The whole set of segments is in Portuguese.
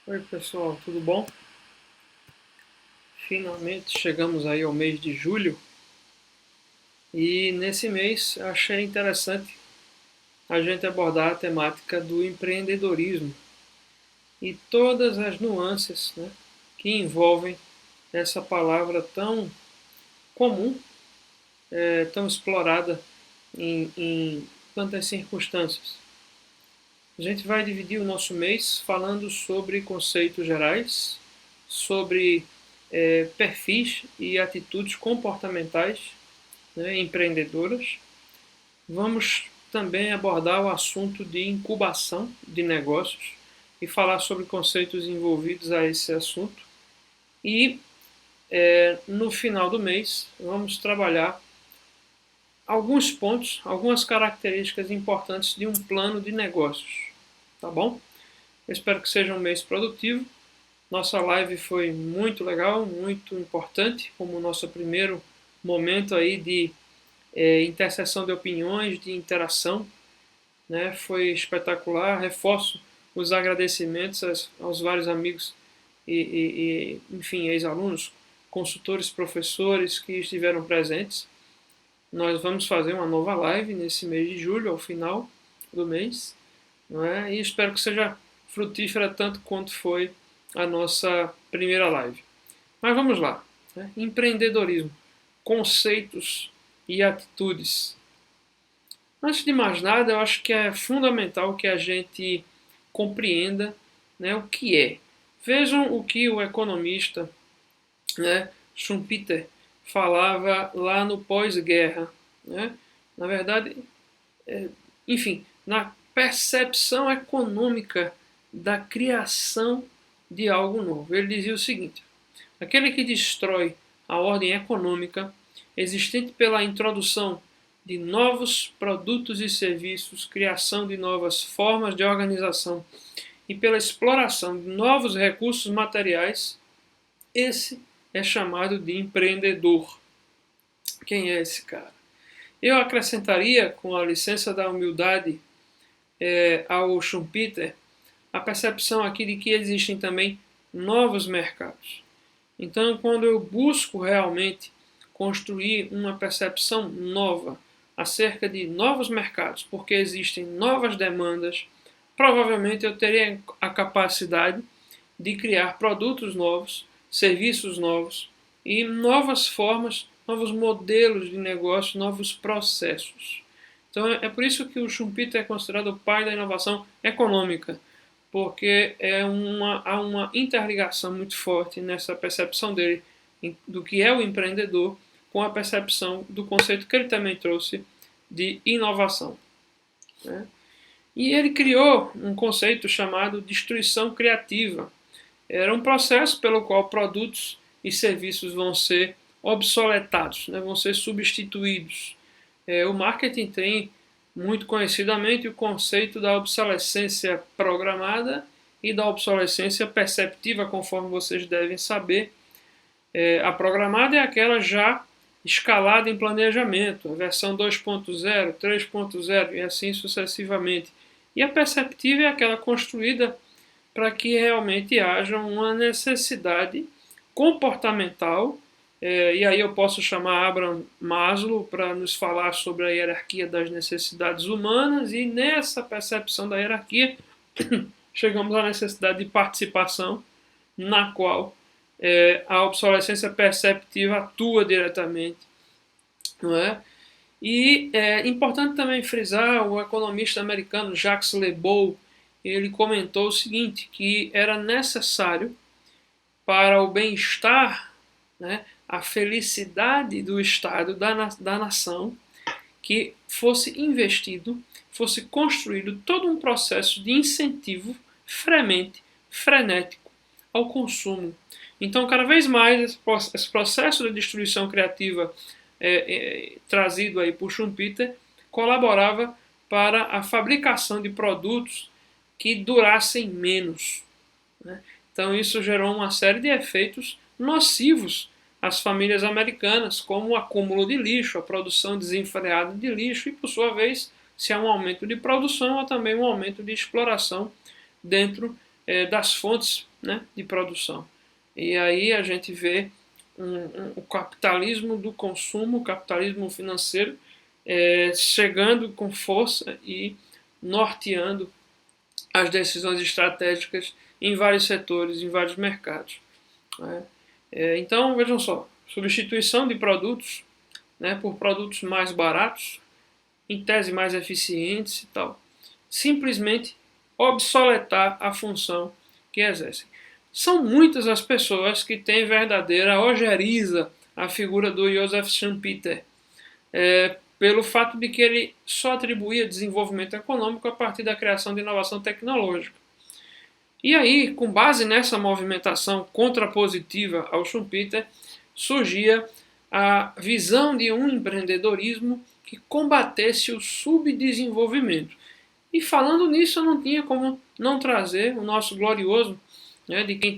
Oi pessoal, tudo bom? Finalmente chegamos aí ao mês de julho e nesse mês eu achei interessante a gente abordar a temática do empreendedorismo e todas as nuances, né, que envolvem essa palavra tão comum, tão explorada em tantas circunstâncias. A gente vai dividir o nosso mês falando sobre conceitos gerais, sobre perfis e atitudes comportamentais, né, empreendedoras. Vamos também abordar o assunto de incubação de negócios e falar sobre conceitos envolvidos a esse assunto. E no final do mês vamos trabalhar alguns pontos, algumas características importantes de um plano de negócios. Tá bom? Eu espero que seja um mês produtivo. Nossa live foi muito legal, muito importante, como o nosso primeiro momento aí de interseção de opiniões, de interação, né? Foi espetacular. Reforço os agradecimentos aos vários amigos enfim, ex-alunos, consultores, professores que estiveram presentes. Nós vamos fazer uma nova live nesse mês de julho, ao final do mês, não é? E espero que seja frutífera tanto quanto foi a nossa primeira live. Mas vamos lá, né? Empreendedorismo, conceitos e atitudes. Antes de mais nada, eu acho que é fundamental que a gente compreenda, né, o que é. Vejam o que o economista, né, Schumpeter falava lá no pós-guerra. Né? Na verdade, enfim, na percepção econômica da criação de algo novo. Ele dizia o seguinte: aquele que destrói a ordem econômica existente pela introdução de novos produtos e serviços, criação de novas formas de organização e pela exploração de novos recursos materiais, esse é chamado de empreendedor. Quem é esse cara? Eu acrescentaria, com a licença da humildade, ao Schumpeter, a percepção aqui de que existem também novos mercados. Então, quando eu busco realmente construir uma percepção nova acerca de novos mercados, porque existem novas demandas, provavelmente eu teria a capacidade de criar produtos novos, serviços novos e novas formas, novos modelos de negócio, novos processos. Então é por isso que o Schumpeter é considerado o pai da inovação econômica, porque há uma interligação muito forte nessa percepção dele do que é o empreendedor com a percepção do conceito que ele também trouxe de inovação. Né? E ele criou um conceito chamado destruição criativa. Era um processo pelo qual produtos e serviços vão ser obsoletados, né? Vão ser substituídos. O marketing tem, muito conhecidamente, o conceito da obsolescência programada e da obsolescência perceptiva, conforme vocês devem saber. A programada é aquela já escalada em planejamento, a versão 2.0, 3.0 e assim sucessivamente. E a perceptiva é aquela construída para que realmente haja uma necessidade comportamental. E aí eu posso chamar Abraham Maslow para nos falar sobre a hierarquia das necessidades humanas, e nessa percepção da hierarquia chegamos à necessidade de participação, na qual a obsolescência perceptiva atua diretamente. Não é? E é importante também frisar, o economista americano Jacques Lebou, ele comentou o seguinte, que era necessário para o bem-estar, né, a felicidade do Estado, da nação, que fosse investido, fosse construído todo um processo de incentivo frenético ao consumo. Então, cada vez mais, esse processo de destruição criativa trazido aí por Schumpeter colaborava para a fabricação de produtos que durassem menos. Né? Então isso gerou uma série de efeitos nocivos as famílias americanas, como o acúmulo de lixo, a produção desenfreada de lixo e, por sua vez, se há um aumento de produção ou também um aumento de exploração dentro das fontes, né, de produção. E aí a gente vê o capitalismo do consumo, o capitalismo financeiro, chegando com força e norteando as decisões estratégicas em vários setores, em vários mercados. Né? Então, vejam só, substituição de produtos, né, por produtos mais baratos, em tese mais eficientes e tal. Simplesmente obsoletar a função que exercem. São muitas as pessoas que têm verdadeira ojeriza a figura do Joseph Schumpeter, pelo fato de que ele só atribuía desenvolvimento econômico a partir da criação de inovação tecnológica. E aí, com base nessa movimentação contrapositiva ao Schumpeter, surgia a visão de um empreendedorismo que combatesse o subdesenvolvimento. E falando nisso, eu não tinha como não trazer o nosso glorioso, né, de quem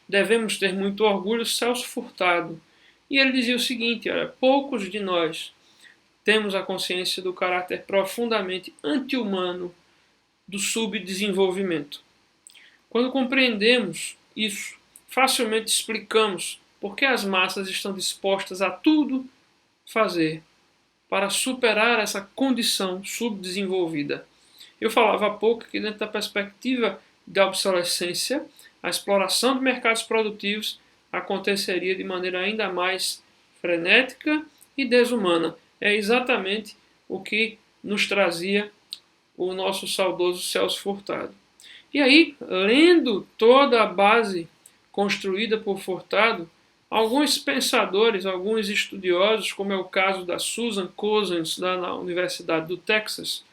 devemos ter muito orgulho, Celso Furtado. E ele dizia o seguinte: olha, poucos de nós temos a consciência do caráter profundamente anti-humano do subdesenvolvimento. Quando compreendemos isso, facilmente explicamos por que as massas estão dispostas a tudo fazer para superar essa condição subdesenvolvida. Eu falava há pouco que, dentro da perspectiva da obsolescência, a exploração de mercados produtivos aconteceria de maneira ainda mais frenética e desumana. É exatamente o que nos trazia o nosso saudoso Celso Furtado. E aí, lendo toda a base construída por Furtado, alguns pensadores, alguns estudiosos, como é o caso da Susan Cousins, lá na Universidade do Texas,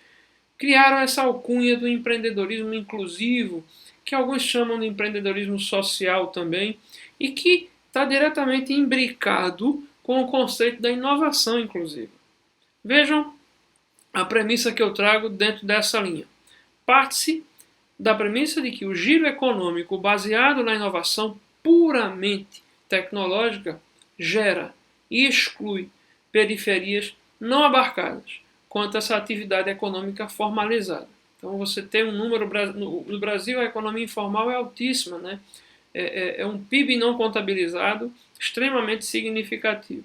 criaram essa alcunha do empreendedorismo inclusivo, que alguns chamam de empreendedorismo social também, e que está diretamente imbricado com o conceito da inovação inclusiva. Vejam a premissa que eu trago dentro dessa linha. Parte-se da premissa de que o giro econômico baseado na inovação puramente tecnológica gera e exclui periferias não abarcadas quanto a essa atividade econômica formalizada. Então você tem um número, no Brasil a economia informal é altíssima, né? É um PIB não contabilizado extremamente significativo.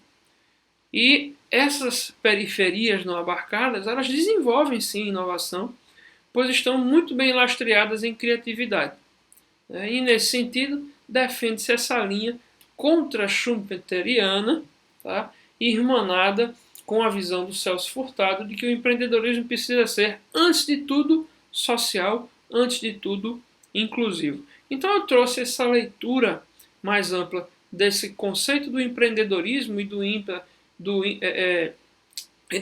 E essas periferias não abarcadas, elas desenvolvem sim inovação, pois estão muito bem lastreadas em criatividade. E nesse sentido, defende-se essa linha contra-schumpeteriana, tá? Irmanada com a visão do Celso Furtado de que o empreendedorismo precisa ser, antes de tudo, social, antes de tudo, inclusivo. Então eu trouxe essa leitura mais ampla desse conceito do empreendedorismo e do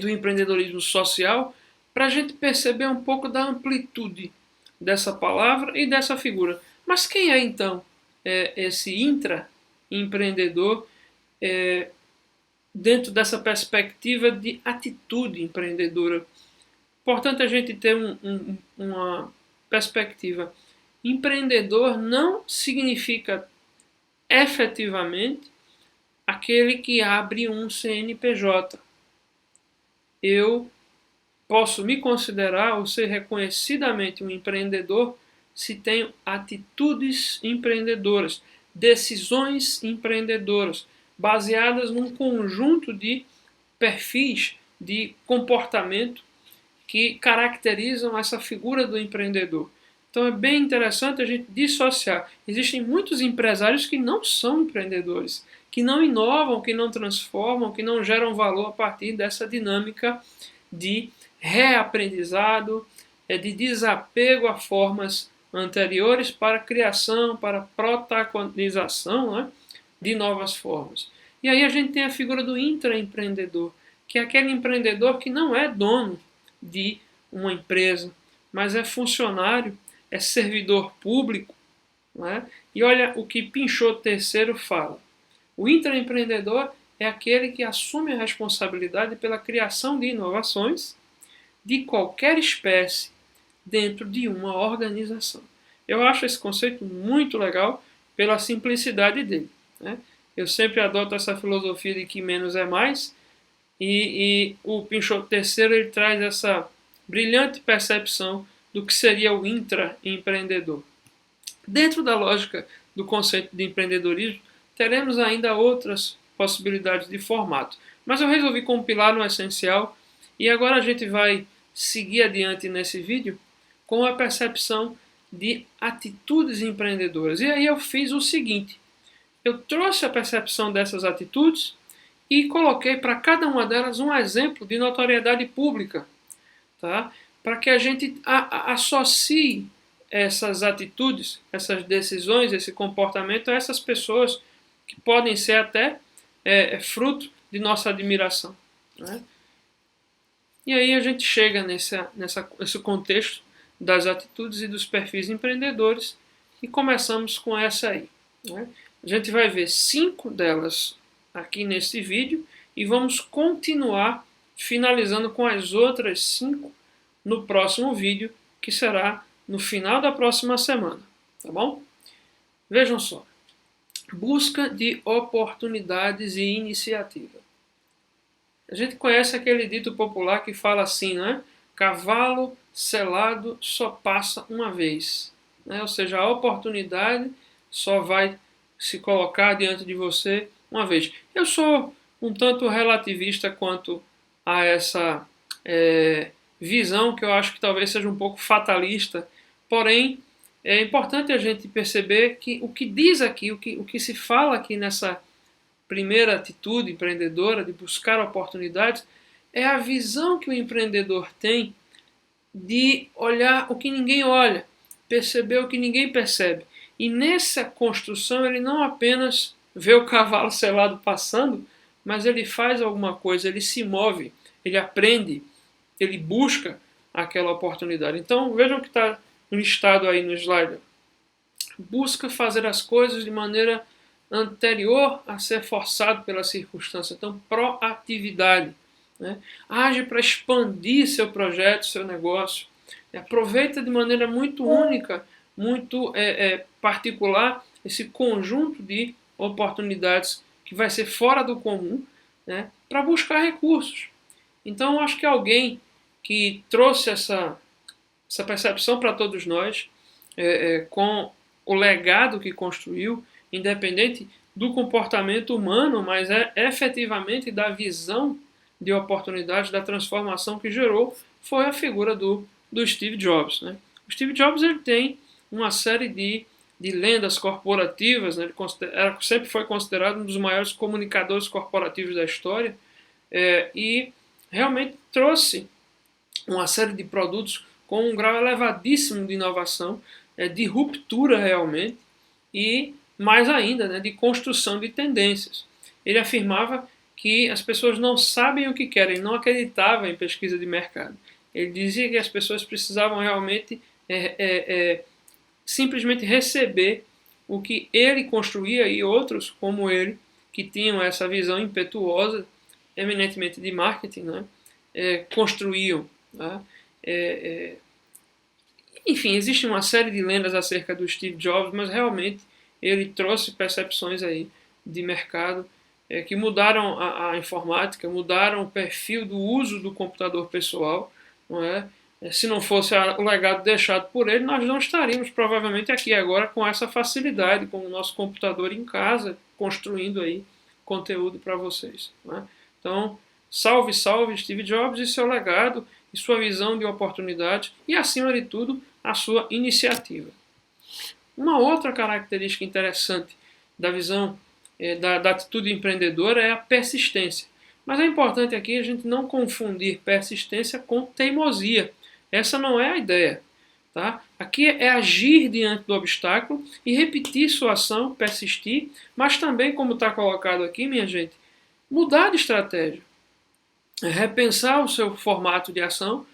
empreendedorismo social, para a gente perceber um pouco da amplitude dessa palavra e dessa figura. Mas quem é então esse intraempreendedor dentro dessa perspectiva de atitude empreendedora? Importante a gente ter uma perspectiva. Empreendedor não significa efetivamente aquele que abre um CNPJ. Eu posso me considerar ou ser reconhecidamente um empreendedor se tenho atitudes empreendedoras, decisões empreendedoras, baseadas num conjunto de perfis de comportamento que caracterizam essa figura do empreendedor. Então é bem interessante a gente dissociar. Existem muitos empresários que não são empreendedores, que não inovam, que não transformam, que não geram valor a partir dessa dinâmica de reaprendizado, de desapego a formas anteriores para a criação, para a protagonização, né, de novas formas. E aí a gente tem a figura do intraempreendedor, que é aquele empreendedor que não é dono de uma empresa, mas é funcionário, é servidor público. Né? E olha o que Pinchot III fala. O intraempreendedor é aquele que assume a responsabilidade pela criação de inovações de qualquer espécie dentro de uma organização. Eu acho esse conceito muito legal pela simplicidade dele. Né? Eu sempre adoto essa filosofia de que menos é mais, e o Pinchot III ele traz essa brilhante percepção do que seria o intraempreendedor. Dentro da lógica do conceito de empreendedorismo, teremos ainda outras possibilidades de formato, mas eu resolvi compilar no essencial e agora a gente vai seguir adiante nesse vídeo com a percepção de atitudes empreendedoras. E aí eu fiz o seguinte, eu trouxe a percepção dessas atitudes e coloquei para cada uma delas um exemplo de notoriedade pública, tá? Para que a gente associe essas atitudes, essas decisões, esse comportamento a essas pessoas que podem ser até fruto de nossa admiração, né? E aí a gente chega nesse contexto das atitudes e dos perfis empreendedores e começamos com essa aí, né? A gente vai ver 5 delas aqui nesse vídeo e vamos continuar finalizando com as outras 5 no próximo vídeo, que será no final da próxima semana, tá bom? Vejam só. Busca de oportunidades e iniciativa. A gente conhece aquele dito popular que fala assim, né? Cavalo selado só passa uma vez, né? Ou seja, a oportunidade só vai se colocar diante de você uma vez. Eu sou um tanto relativista quanto a essa visão, que eu acho que talvez seja um pouco fatalista, porém é importante a gente perceber que o que diz aqui, o que se fala aqui nessa primeira atitude empreendedora de buscar oportunidades, é a visão que o empreendedor tem de olhar o que ninguém olha, perceber o que ninguém percebe. E nessa construção ele não apenas vê o cavalo selado passando, mas ele faz alguma coisa, ele se move, ele aprende, ele busca aquela oportunidade. Então vejam o que está listado aí no slide. Busca fazer as coisas de maneira anterior a ser forçado pela circunstância. Então, proatividade, né? Age para expandir seu projeto, seu negócio. Aproveita de maneira muito única, muito particular, esse conjunto de oportunidades que vai ser fora do comum, né, para buscar recursos. Então, eu acho que alguém que trouxe essa percepção para todos nós, com o legado que construiu, independente do comportamento humano, mas efetivamente da visão de oportunidade, da transformação que gerou, foi a figura do Steve Jobs, né? O Steve Jobs ele tem uma série de lendas corporativas, né? Ele sempre foi considerado um dos maiores comunicadores corporativos da história, e realmente trouxe uma série de produtos com um grau elevadíssimo de inovação, de ruptura realmente, e mais ainda, né, de construção de tendências. Ele afirmava que as pessoas não sabem o que querem, não acreditava em pesquisa de mercado. Ele dizia que as pessoas precisavam realmente simplesmente receber o que ele construía e outros como ele, que tinham essa visão impetuosa, eminentemente de marketing, né, construíam. Tá? Enfim, existe uma série de lendas acerca do Steve Jobs, mas realmente ele trouxe percepções aí de mercado que mudaram a informática, mudaram o perfil do uso do computador pessoal, não é? Se não fosse o legado deixado por ele, nós não estaríamos provavelmente aqui agora com essa facilidade, com o nosso computador em casa, construindo aí conteúdo para vocês. Não é? Então, salve, salve Steve Jobs e seu legado, e sua visão de oportunidade e, acima de tudo, a sua iniciativa. Uma outra característica interessante da visão da atitude empreendedora é a persistência. Mas é importante aqui a gente não confundir persistência com teimosia. Essa não é a ideia. Tá? Aqui é agir diante do obstáculo e repetir sua ação, persistir, mas também, como está colocado aqui, minha gente, mudar de estratégia. Repensar o seu formato de ação,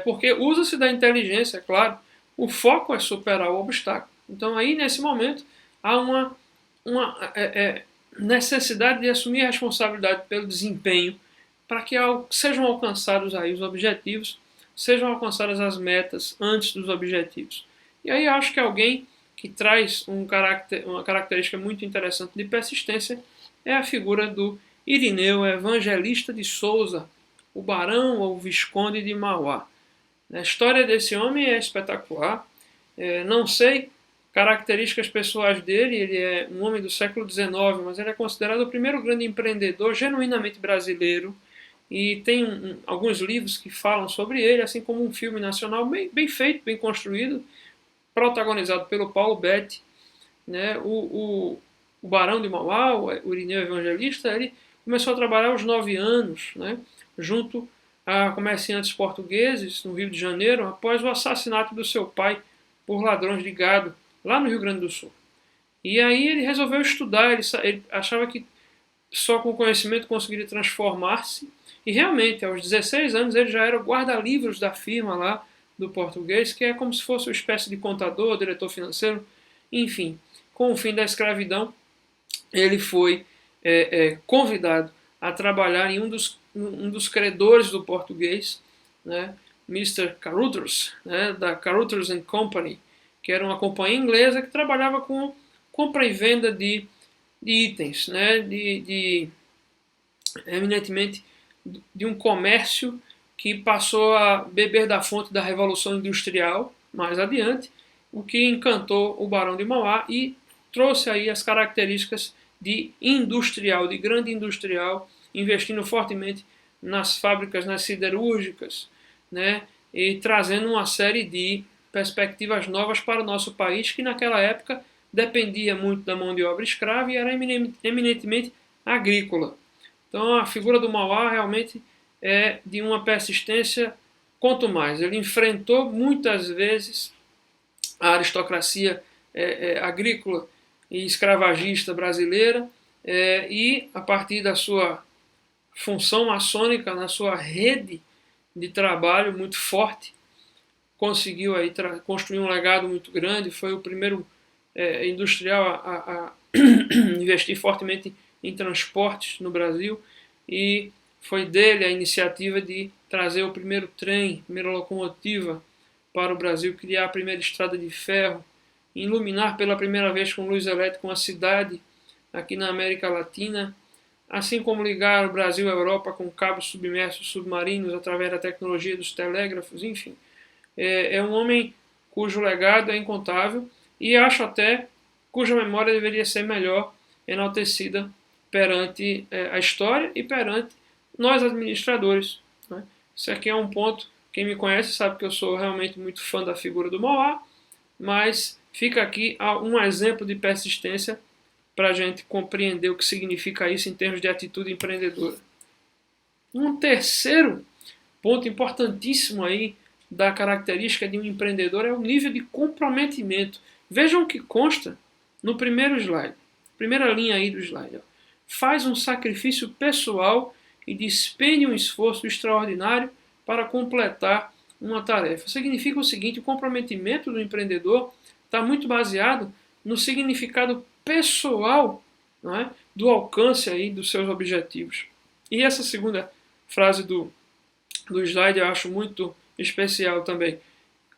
porque usa-se da inteligência, claro. O foco é superar o obstáculo. Então aí, nesse momento, há uma necessidade de assumir a responsabilidade pelo desempenho para que sejam alcançados aí os objetivos, sejam alcançadas as metas antes dos objetivos. E aí acho que alguém que traz uma característica muito interessante de persistência é a figura do Irineu Evangelista de Souza, o Barão ou Visconde de Mauá. A história desse homem é espetacular. Não sei características pessoais dele, ele é um homem do século XIX, mas ele é considerado o primeiro grande empreendedor genuinamente brasileiro, e tem alguns livros que falam sobre ele, assim como um filme nacional bem feito, bem construído, protagonizado pelo Paulo Betti, né? O Barão de Mauá, o Irineu Evangelista, ele começou a trabalhar aos 9 anos, né? Junto a comerciantes portugueses no Rio de Janeiro, após o assassinato do seu pai por ladrões de gado, lá no Rio Grande do Sul. E aí ele resolveu estudar, ele achava que só com conhecimento conseguiria transformar-se, e realmente, aos 16 anos, ele já era o guarda-livros da firma lá do português, que é como se fosse uma espécie de contador, diretor financeiro, enfim. Com o fim da escravidão, ele foi convidado a trabalhar em um dos credores do português, né, Mr. Caruthers, né, da Caruthers and Company, que era uma companhia inglesa que trabalhava com compra e venda de itens, né, eminentemente de um comércio que passou a beber da fonte da Revolução Industrial mais adiante, o que encantou o Barão de Mauá e trouxe aí as características de industrial, de grande industrial, investindo fortemente nas fábricas, nas siderúrgicas, né, e trazendo uma série de perspectivas novas para o nosso país, que naquela época dependia muito da mão de obra escrava e era eminentemente agrícola. Então a figura do Mauá realmente é de uma persistência quanto mais. Ele enfrentou muitas vezes a aristocracia agrícola e escravagista brasileira, e a partir da sua função maçônica, na sua rede de trabalho muito forte, conseguiu aí construir um legado muito grande, foi o primeiro industrial a investir fortemente em transportes no Brasil, e foi dele a iniciativa de trazer o primeiro trem, a primeira locomotiva para o Brasil, criar a primeira estrada de ferro, iluminar pela primeira vez com luz elétrica uma cidade aqui na América Latina, assim como ligar o Brasil à Europa com cabos submersos submarinos através da tecnologia dos telégrafos, enfim. É um homem cujo legado é incontável, e acho até cuja memória deveria ser melhor enaltecida perante a história e perante nós administradores, né? Isso aqui é um ponto, quem me conhece sabe que eu sou realmente muito fã da figura do Mauá, mas fica aqui um exemplo de persistência para a gente compreender o que significa isso em termos de atitude empreendedora. Um terceiro ponto importantíssimo aí da característica de um empreendedor é o nível de comprometimento. Vejam o que consta no primeiro slide, primeira linha aí do slide. Faz um sacrifício pessoal e despende um esforço extraordinário para completar uma tarefa. Significa o seguinte: o comprometimento do empreendedor está muito baseado no significado pessoal, não é, do alcance aí dos seus objetivos. E essa segunda frase do slide eu acho muito especial também.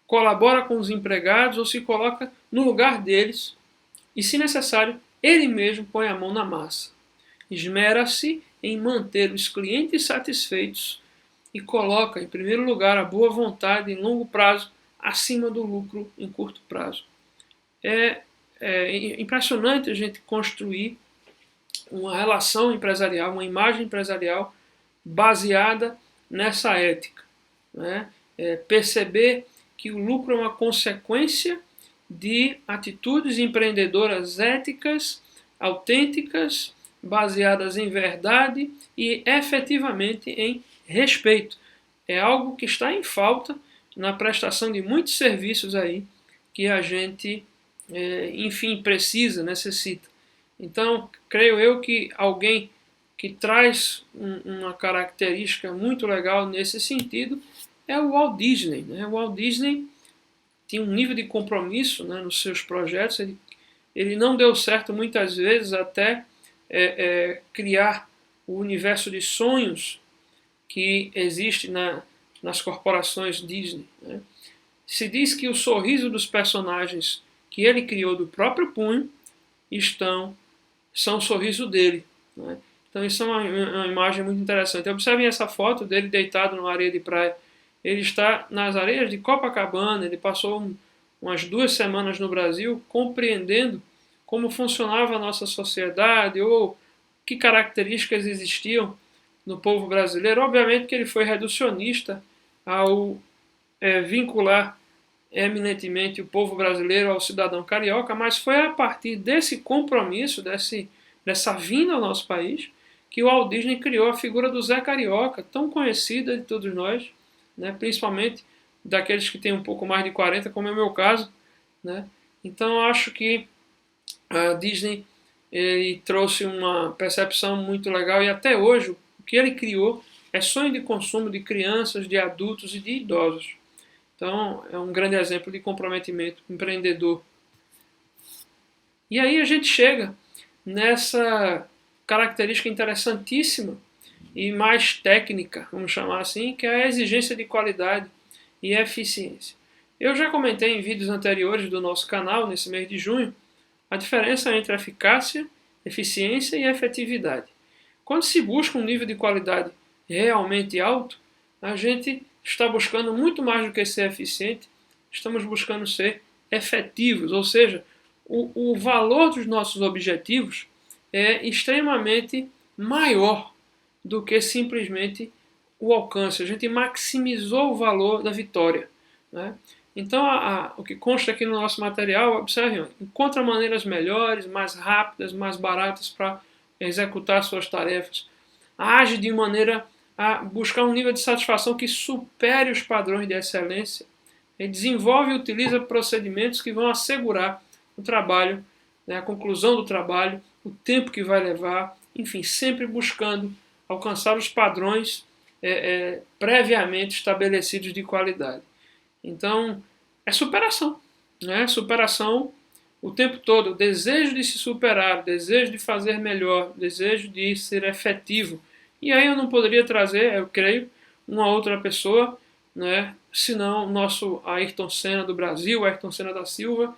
Colabora com os empregados ou se coloca no lugar deles e, se necessário, ele mesmo põe a mão na massa. Esmera-se em manter os clientes satisfeitos e coloca, em primeiro lugar, a boa vontade em longo prazo acima do lucro em curto prazo. É impressionante a gente construir uma relação empresarial, uma imagem empresarial baseada nessa ética, né? Perceber que o lucro é uma consequência de atitudes empreendedoras éticas, autênticas, baseadas em verdade e efetivamente em respeito. É algo que está em falta na prestação de muitos serviços aí que a gente, enfim, precisa, necessita. Então, creio eu que alguém que traz uma característica muito legal nesse sentido é o Walt Disney, né? O Walt Disney tinha um nível de compromisso, né, nos seus projetos. Ele não deu certo muitas vezes até criar o universo de sonhos que existe nas corporações Disney, né? Se diz que o sorriso dos personagens que ele criou do próprio punho são o sorriso dele. né? Então isso é uma imagem muito interessante. Observem essa foto dele deitado numa areia de praia. Ele está nas areias de Copacabana, ele passou umas 2 semanas no Brasil compreendendo como funcionava a nossa sociedade ou que características existiam no povo brasileiro. Obviamente que ele foi reducionista ao vincular eminentemente o povo brasileiro ao cidadão carioca, mas foi a partir desse compromisso, dessa vinda ao nosso país, que o Walt Disney criou a figura do Zé Carioca, tão conhecida de todos nós, né, principalmente daqueles que têm um pouco mais de 40, como é o meu caso, né? Então eu acho que a Disney ele trouxe uma percepção muito legal e até hoje o que ele criou é sonho de consumo de crianças, de adultos e de idosos. Então é um grande exemplo de comprometimento empreendedor. E aí a gente chega nessa característica interessantíssima e mais técnica, vamos chamar assim, que é a exigência de qualidade e eficiência. Eu já comentei em vídeos anteriores do nosso canal, nesse mês de junho, a diferença entre eficácia, eficiência e efetividade. Quando se busca um nível de qualidade realmente alto, a gente está buscando muito mais do que ser eficiente, estamos buscando ser efetivos, ou seja, o valor dos nossos objetivos é extremamente maior do que simplesmente o alcance. A gente maximizou o valor da vitória, né? Então, o que consta aqui no nosso material, observe, encontra maneiras melhores, mais rápidas, mais baratas para executar suas tarefas. Age de maneira a buscar um nível de satisfação que supere os padrões de excelência. Ele desenvolve e utiliza procedimentos que vão assegurar o trabalho, né, a conclusão do trabalho, o tempo que vai levar, enfim, sempre buscando alcançar os padrões previamente estabelecidos de qualidade. Então, é superação, né? Superação o tempo todo, o desejo de se superar, o desejo de fazer melhor, o desejo de ser efetivo. E aí eu não poderia trazer, eu creio, uma outra pessoa, né? Senão o nosso Ayrton Senna do Brasil, Ayrton Senna da Silva,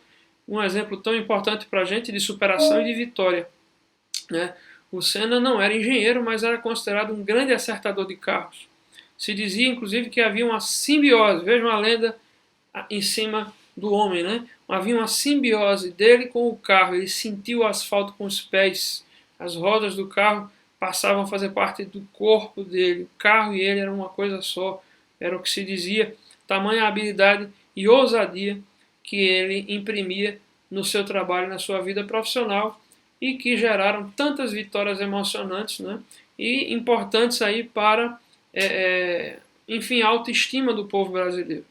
um exemplo tão importante para a gente de superação e de vitória, né? O Senna não era engenheiro, mas era considerado um grande acertador de carros. Se dizia, inclusive, que havia uma simbiose, veja uma lenda em cima do homem, né? Havia uma simbiose dele com o carro, ele sentiu o asfalto com os pés, as rodas do carro passavam a fazer parte do corpo dele, o carro e ele eram uma coisa só, era o que se dizia, tamanha habilidade e ousadia que ele imprimia no seu trabalho, na sua vida profissional e que geraram tantas vitórias emocionantes, né? E importantes aí para enfim, a autoestima do povo brasileiro.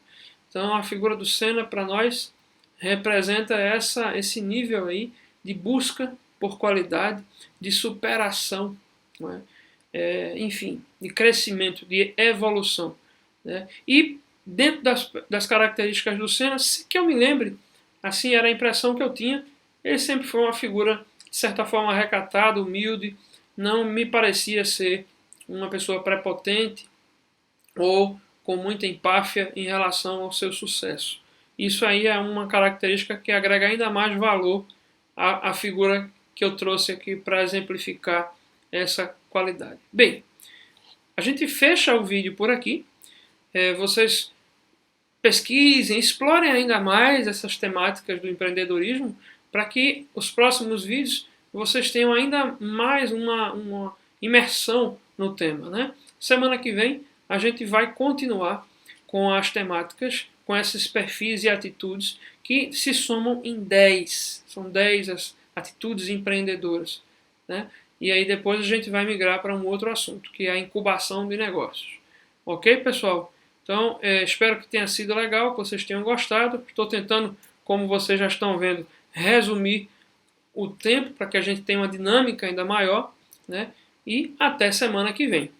Então a figura do Senna para nós representa esse nível aí de busca por qualidade, de superação, né? Enfim, de crescimento, de evolução, né? E dentro das características do Senna, que eu me lembre, assim era a impressão que eu tinha, ele sempre foi uma figura de certa forma recatada, humilde, não me parecia ser uma pessoa prepotente ou com muita empáfia em relação ao seu sucesso. Isso aí é uma característica que agrega ainda mais valor à figura que eu trouxe aqui para exemplificar essa qualidade. Bem, a gente fecha o vídeo por aqui. Vocês pesquisem, explorem ainda mais essas temáticas do empreendedorismo para que os próximos vídeos vocês tenham ainda mais uma imersão no tema, né? Semana que vem a gente vai continuar com as temáticas, com esses perfis e atitudes que se somam em 10. São 10 as atitudes empreendedoras, né? E aí depois a gente vai migrar para um outro assunto, que é a incubação de negócios. Ok, pessoal? Então, espero que tenha sido legal, que vocês tenham gostado. Estou tentando, como vocês já estão vendo, resumir o tempo para que a gente tenha uma dinâmica ainda maior, né? E até semana que vem.